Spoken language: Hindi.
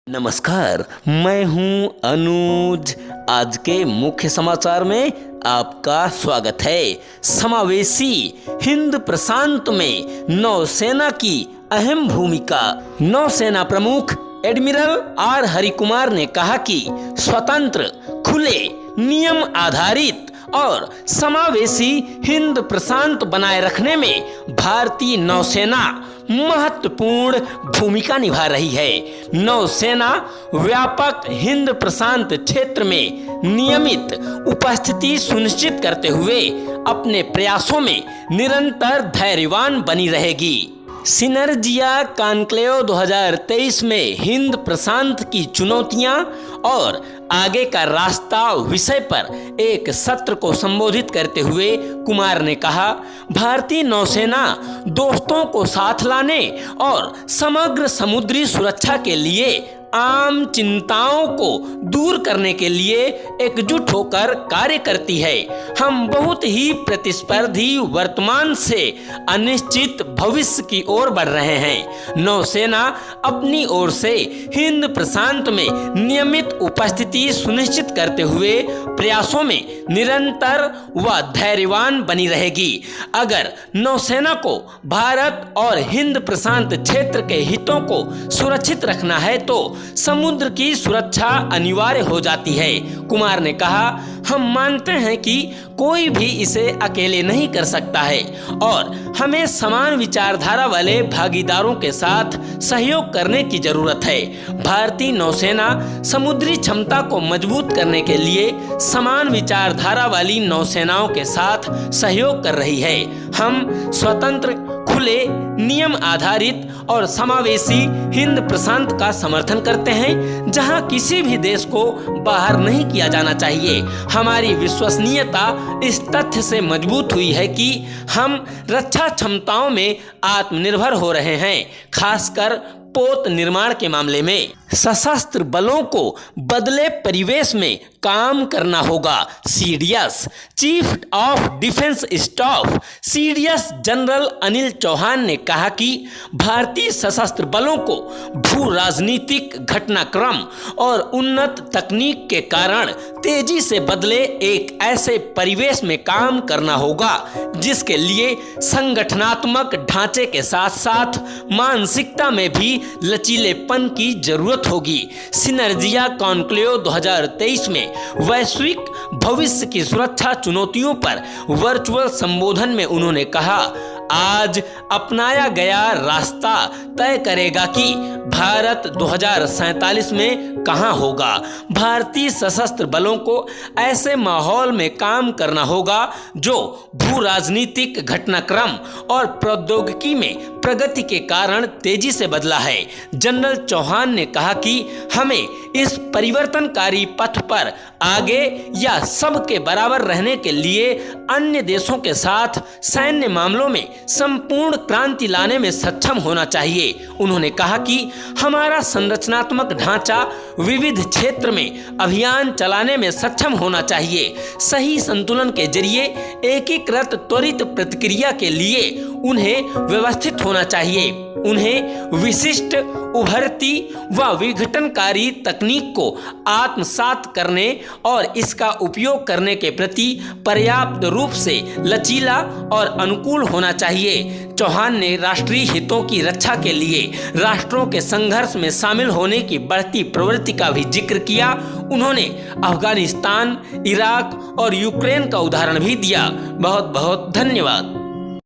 नमस्कार, मैं हूं अनुज। आज के मुख्य समाचार में आपका स्वागत है। समावेशी हिंद प्रशांत में नौसेना की अहम भूमिका। नौसेना प्रमुख एडमिरल आर हरिकुमार ने कहा कि स्वतंत्र, खुले, नियम आधारित और समावेशी हिंद प्रशांत बनाए रखने में भारतीय नौसेना महत्वपूर्ण भूमिका निभा रही है। नौसेना व्यापक हिंद प्रशांत क्षेत्र में नियमित उपस्थिति सुनिश्चित करते हुए अपने प्रयासों में निरंतर धैर्यवान बनी रहेगी। सिनर्जिया कॉन्क्लेव 2023 में हिंद प्रशांत की चुनौतियां और आगे का रास्ता विषय पर एक सत्र को संबोधित करते हुए कुमार ने कहा, भारतीय नौसेना दोस्तों को साथ लाने और समग्र समुद्री सुरक्षा के लिए आम चिंताओं को दूर करने के लिए एकजुट होकर कार्य करती है। हम बहुत ही प्रतिस्पर्धी वर्तमान से अनिश्चित भविष्य की ओर बढ़ रहे हैं। नौसेना अपनी ओर से हिंद प्रशांत में नियमित उपस्थिति सुनिश्चित करते हुए प्रयासों में निरंतर व धैर्यवान बनी रहेगी। अगर नौसेना को भारत और हिंद प्रशांत क्षेत्र के हितों को सुरक्षित रखना है तो समुद्र की सुरक्षा अनिवार्य हो जाती है। कुमार ने कहा, हम मानते हैं कि कोई भी इसे अकेले नहीं कर सकता है और हमें समान विचारधारा वाले भागीदारों के साथ सहयोग करने की जरूरत है। भारतीय नौसेना समुद्री क्षमता को मजबूत करने के लिए समान विचारधारा वाली नौसेनाओं के साथ सहयोग कर रही है। हम स्वतंत्र, खुले, नियम आधारित और समावेशी हिंद प्रशांत का समर्थन करते हैं, जहां किसी भी देश को बाहर नहीं किया जाना चाहिए। हमारी विश्वसनीयता इस तथ्य से मजबूत हुई है कि हम रक्षा क्षमताओं में आत्मनिर्भर हो रहे हैं, खासकर पोत निर्माण के मामले में। सशस्त्र बलों को बदले परिवेश में काम करना होगा। CDS chief of defence staff CDS general Anil Chauhan ने कहा कि भारतीय सशस्त्र बलों को भू राजनीतिक घटनाक्रम और उन्नत तकनीक के कारण तेजी से बदले एक ऐसे परिवेश में काम करना होगा जिसके लिए संगठनात्मक ढांचे के साथ साथ मानसिकता में भी लचीलेपन की जरूरत होगी। सिनर्जिया कॉन्क्लेव 2023 में वैश्विक भविष्य की सुरक्षा चुनौतियों पर वर्चुअल संबोधन में उन्होंने कहा, आज अपनाया गया रास्ता तय करेगा कि भारत 2047 में कहां होगा। भारतीय सशस्त्र बलों को ऐसे माहौल में काम करना होगा जो भू राजनीतिक घटनाक्रम और प्रौद्योगिकी में प्रगति के कारण तेजी से बदला है। जनरल चौहान ने कहा कि हमें इस परिवर्तनकारी पथ पर आगे या सबके बराबर रहने के लिए अन्य देशों के साथ सैन्य मामलों में संपूर्ण क्रांति लाने में सक्षम होना चाहिए। उन्होंने कहा कि हमारा संरचनात्मक ढांचा विविध क्षेत्र में अभियान चलाने में सक्षम होना चाहिए। सही संतुलन के जरिए एकीकृत त्वरित प्रतिक्रिया के लिए उन्हें व्यवस्थित होना चाहिए। उन्हें विशिष्ट, उभरती व विघटनकारी तकनीक को आत्मसात करने और इसका उपयोग करने के प्रति पर्याप्त रूप से लचीला और अनुकूल होना चाहिए। चौहान ने राष्ट्रीय हितों की रक्षा के लिए राष्ट्रों के संघर्ष में शामिल होने की बढ़ती प्रवृत्ति का भी जिक्र किया। उन्होंने अफगानिस्तान, इराक और यूक्रेन का उदाहरण भी दिया। बहुत बहुत धन्यवाद।